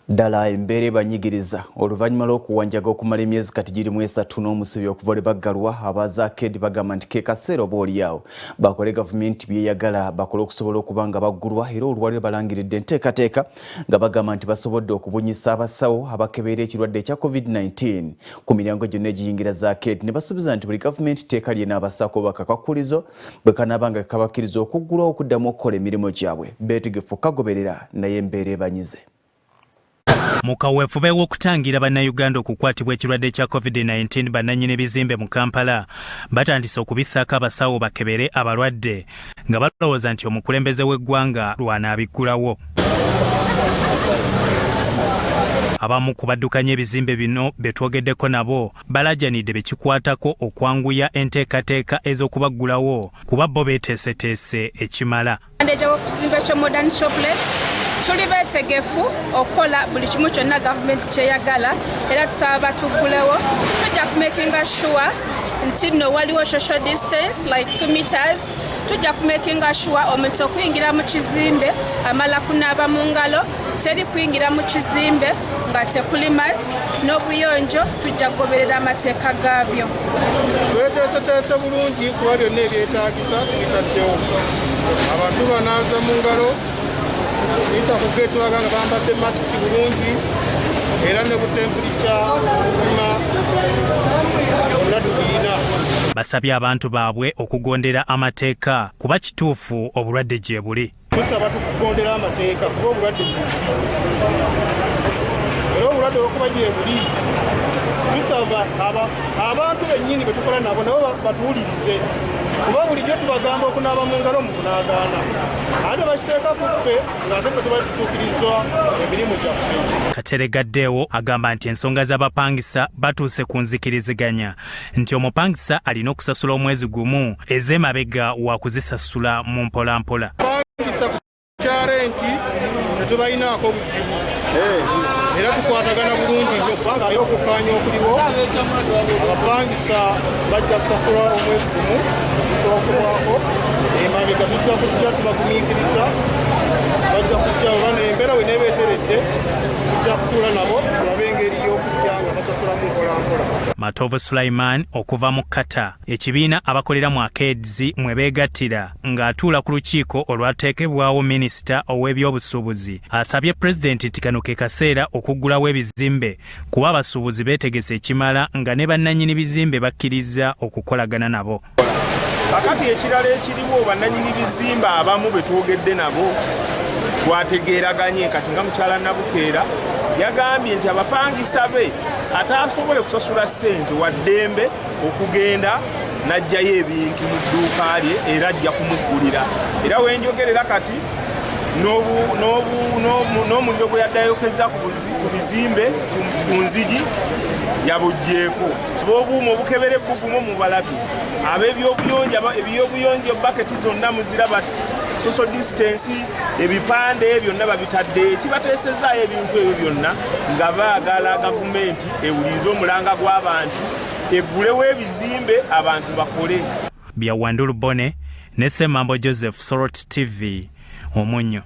Ddala embeera banyigiriza oluvannyuma lw'okuwanjaga okumala emyezi kati girimu 3 n'omusubi okuva baggalwa abaza AKEEDI bagamba nti ke kaseera oboolyawo bakole gavumenti byeyagala bakole okusobola okuba nga baggulwa era olwaliro balangiridde enteekateeka nga bagamba nti basobodde okubunyisa abasawo abakebeera ekirwadde ekya COVID-19 ku miryango gyonna egiyingira za AKEEDI ne basuubiza nti buli gavumenti teeka ly'enaabasaako bakakakulizo bwe kanaaba nga kabakkiriza okuggulwawo okuddamu okukola emirimu gyabwe. Beetegefu kagoberera naye embeera ebanyize. Mu kaweefube w'okutangira bannayuganda okukwatibwa ekirwadde kya COVID-19 bannannyini bizimbe mu Kampala batandise okubissaako abasawo bakebere abalwadde nga balowooza nti omukulembeze w'eggwanga lw'anaabiggulawo. Abamu ku baddukanya ebizimbe bino betwogeddeko nabo balaajanidde bekikwatako okwanguya enteekateeka ez'okubaggulawo kuba bo beeteeseteese ekimala. Tuli beetegefu okukola buli kimu kyonna gavumenti kyeyagala era tusaba batuggulewo. Tujja kumakinga sure nti nno waliwo social distance like 2 meters. Tujja kumakinga sure omuntu okuyingira mu kizimbe amala kunaaba mu ngalo, teri kuyingira mu kizimbe nga tekuli mask n'obuyonjo. Tujja kugoberera amateeka gaabyo. Tweteeseteese bulungi kuba byonna ebyetaagisa tubitaddewo. Abantu banaaza mu ngalo ita kugetwaga nga bambadde masiki bulungi era ne ku temperature okupima obuladukirina. Basabye abantu baabwe okugondera amateeka kuba kituufu obulwadde gye buli. Tusaba tukugondera amateeka kuba obulwadde gye buli. Era obulwadde okuba gye buli tusaba abantu bennyini betukola nabo nabo batuwulirize kuba bulijjo tubagamba okunaaba mu ngalo mu kunaagaana ate bakiteeka ku ffe ng'ate ffe tuba tutuukirizza emirimu gyaffe. Kateregaddeewo agamba nti ensonga z'abapangisa batuuse ku nzikiriziganya nti omupangisa alina okusasula omwezi gumu ez'emabega wa kuzisasula mu mpolampola. Pangisa ku kyarenti tetubalinaako buzibu era tukwatagana bulungi nnyo kubanga ay'okukkaanya okuliwo abapangisa bajja kusasula omwezi gumu okusobokwako emabega tujja kujja tubagumiikiriza bajja kujja oba embeera we neebeeteredde tujja kutuula nabo tulabe engeri y'okujja nga basasula mu mpolampola. Matovu Sulaiman okuva mu Kata ekibiina abakolera mu AKEEDI mwe beegattira ng'atuula ku lukiiko olwateekebwawo minisita ow'ebyobusuubuzi asabye pulezidenti nti kano ke kaseera okuggulawo ebizimbe kuba abasuubuzi beetegese ekimala nga ne bannannyini bizimbe bakkiriza okukolagana nabo. Kakati ekirala ekiriwo bannannyini bizimbe abamu betwogedde nabo twategeeraganye kati nga mukyala Nabukeera yagambye nti abapangisa be ataasobole kusasula ssente wa ddembe okugenda n'ajjayo ebintu mu dduuka lye era ajja kumuggulira. Era wenjogerera kati n'omuliro gwe yaddayokeza ku bizimbe ku nzigi yabuggyeko. Ab'obuuma obukebere bbugumu mu balabi, ab'ebyobuyonjo baketi zonna muziraba, social distance, ebipande byonna babitadde. Kibateesezaayo ebintu ebyo byonna nga baagala gavumenti ewulize omulanga gw'abantu eggulewo ebizimbe abantu bakole. Byawandulu Bone ne Ssemambo Joseph, Sorot TV, Omunyo.